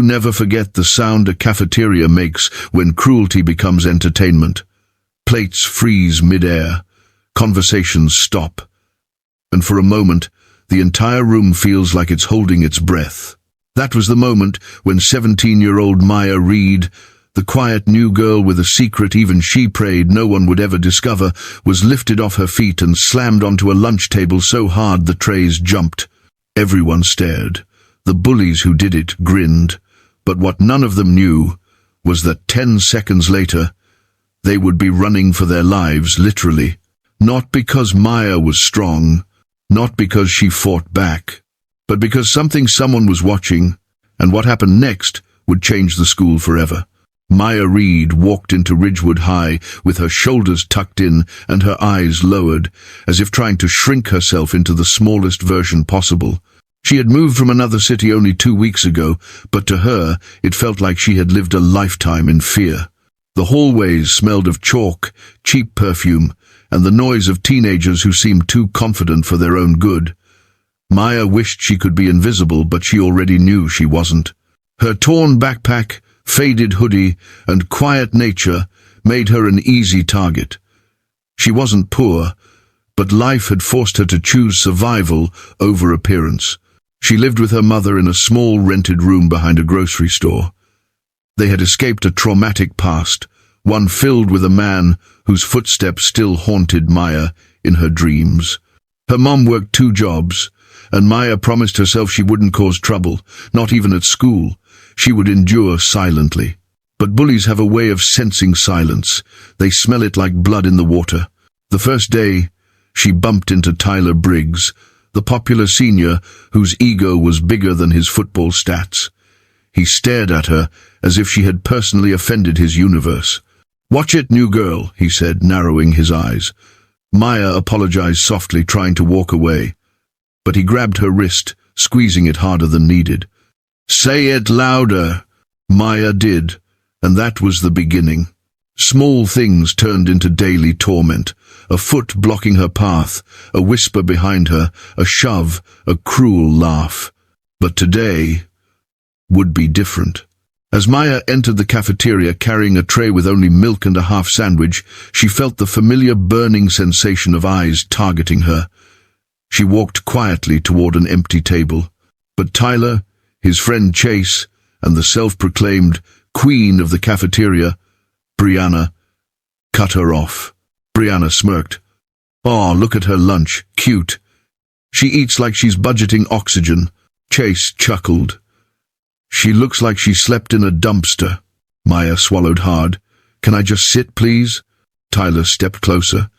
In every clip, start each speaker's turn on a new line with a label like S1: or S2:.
S1: never forget the sound a cafeteria makes when cruelty becomes entertainment. Plates freeze mid-air, conversations stop, and for a moment, the entire room feels like it's holding its breath. That was the moment when 17-year-old Maya Reed, the quiet new girl with a secret even she prayed no one would ever discover, was lifted off her feet and slammed onto a lunch table so hard the trays jumped. Everyone stared. The bullies who did it grinned, but what none of them knew was that 10 seconds later, they would be running for their lives, literally. Not because Maya was strong, not because she fought back, but because someone was watching, and what happened next would change the school forever. Maya Reed walked into Ridgewood High with her shoulders tucked in and her eyes lowered, as if trying to shrink herself into the smallest version possible. She had moved from another city only 2 weeks ago, but to her it felt like she had lived a lifetime in fear. The hallways smelled of chalk, cheap perfume, and the noise of teenagers who seemed too confident for their own good. Maya wished she could be invisible, but she already knew she wasn't. Her torn backpack, faded hoodie, and quiet nature made her an easy target. She wasn't poor, but life had forced her to choose survival over appearance. She lived with her mother in a small rented room behind a grocery store. They had escaped a traumatic past, one filled with a man whose footsteps still haunted Maya in her dreams. Her mom worked 2 jobs, and Maya promised herself she wouldn't cause trouble, not even at school. She would endure silently. But bullies have a way of sensing silence. They smell it like blood in the water. The first day, she bumped into Tyler Briggs, the popular senior whose ego was bigger than his football stats. He stared at her as if she had personally offended his universe. "Watch it, new girl," he said, narrowing his eyes. Maya apologized softly, trying to walk away, but he grabbed her wrist, squeezing it harder than needed. "Say it louder." Maya did, and that was the beginning. Small things turned into daily torment. A foot blocking her path, a whisper behind her, a shove, a cruel laugh. But today would be different. As Maya entered the cafeteria carrying a tray with only milk and a half sandwich, she felt the familiar burning sensation of eyes targeting her. She walked quietly toward an empty table. But Tyler, his friend Chase, and the self-proclaimed queen of the cafeteria, Brianna, cut her off. Brianna smirked. "Oh, look at her lunch. Cute. She eats like she's budgeting oxygen." Chase chuckled. "She looks like she slept in a dumpster." Maya swallowed hard. "Can I just sit, please?" Tyler stepped closer.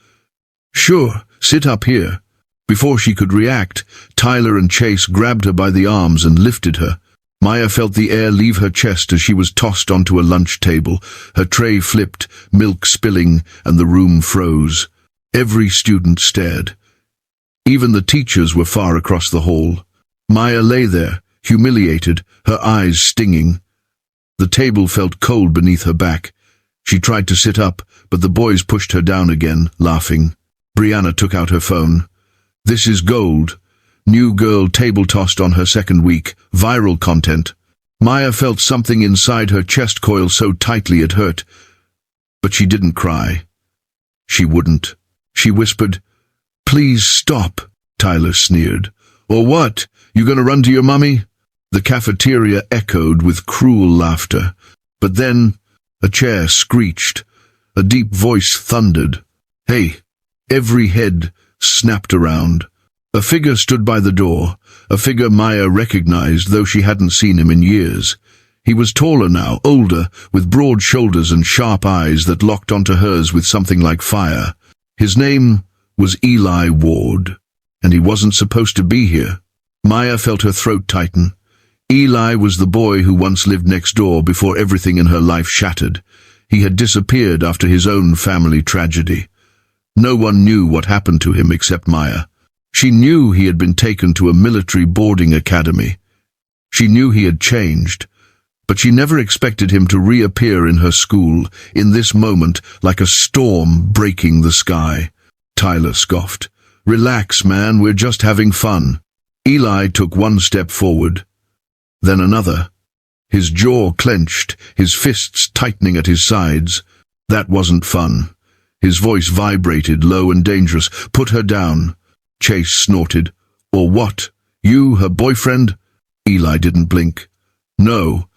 S1: "Sure, sit up here." Before she could react, Tyler and Chase grabbed her by the arms and lifted her. Maya felt the air leave her chest as she was tossed onto a lunch table. Her tray flipped, milk spilling, and the room froze. Every student stared. Even the teachers were far across the hall. Maya lay there, humiliated, her eyes stinging. The table felt cold beneath her back. She tried to sit up, but the boys pushed her down again, laughing. Brianna took out her phone. "This is gold. New girl table-tossed on her second week. Viral content." Maya felt something inside her chest coil so tightly it hurt. But she didn't cry. She wouldn't. She whispered, "Please stop," Tyler sneered. "Or what? You gonna run to your mummy?" The cafeteria echoed with cruel laughter. But then a chair screeched. A deep voice thundered. "Hey!" Every head snapped around. A figure stood by the door, a figure Maya recognized, though she hadn't seen him in years. He was taller now, older, with broad shoulders and sharp eyes that locked onto hers with something like fire. His name was Eli Ward, and he wasn't supposed to be here. Maya felt her throat tighten. Eli was the boy who once lived next door before everything in her life shattered. He had disappeared after his own family tragedy. No one knew what happened to him except Maya. She knew he had been taken to a military boarding academy. She knew he had changed, but she never expected him to reappear in her school, in this moment, like a storm breaking the sky. Tyler scoffed. "Relax, man, we're just having fun." Eli took one step forward, then another. His jaw clenched, his fists tightening at his sides. That wasn't fun. His voice vibrated, low and dangerous. "Put her down." Chase snorted. "Or what? You, her boyfriend?" Eli didn't blink. "No,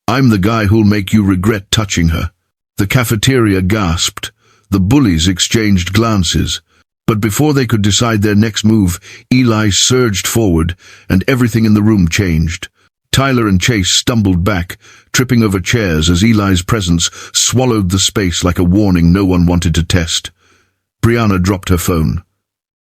S1: I'm the guy who'll make you regret touching her." The cafeteria gasped. The bullies exchanged glances. But before they could decide their next move, Eli surged forward, and everything in the room changed. Tyler and Chase stumbled back, tripping over chairs as Eli's presence swallowed the space like a warning no one wanted to test. Brianna dropped her phone,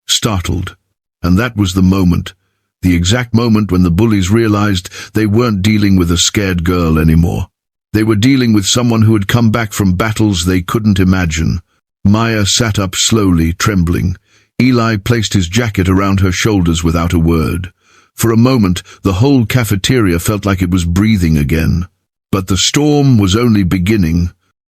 S1: startled. And that was the moment, the exact moment when the bullies realized they weren't dealing with a scared girl anymore. They were dealing with someone who had come back from battles they couldn't imagine. Maya sat up slowly, trembling. Eli placed his jacket around her shoulders without a word. For a moment, the whole cafeteria felt like it was breathing again. But the storm was only beginning.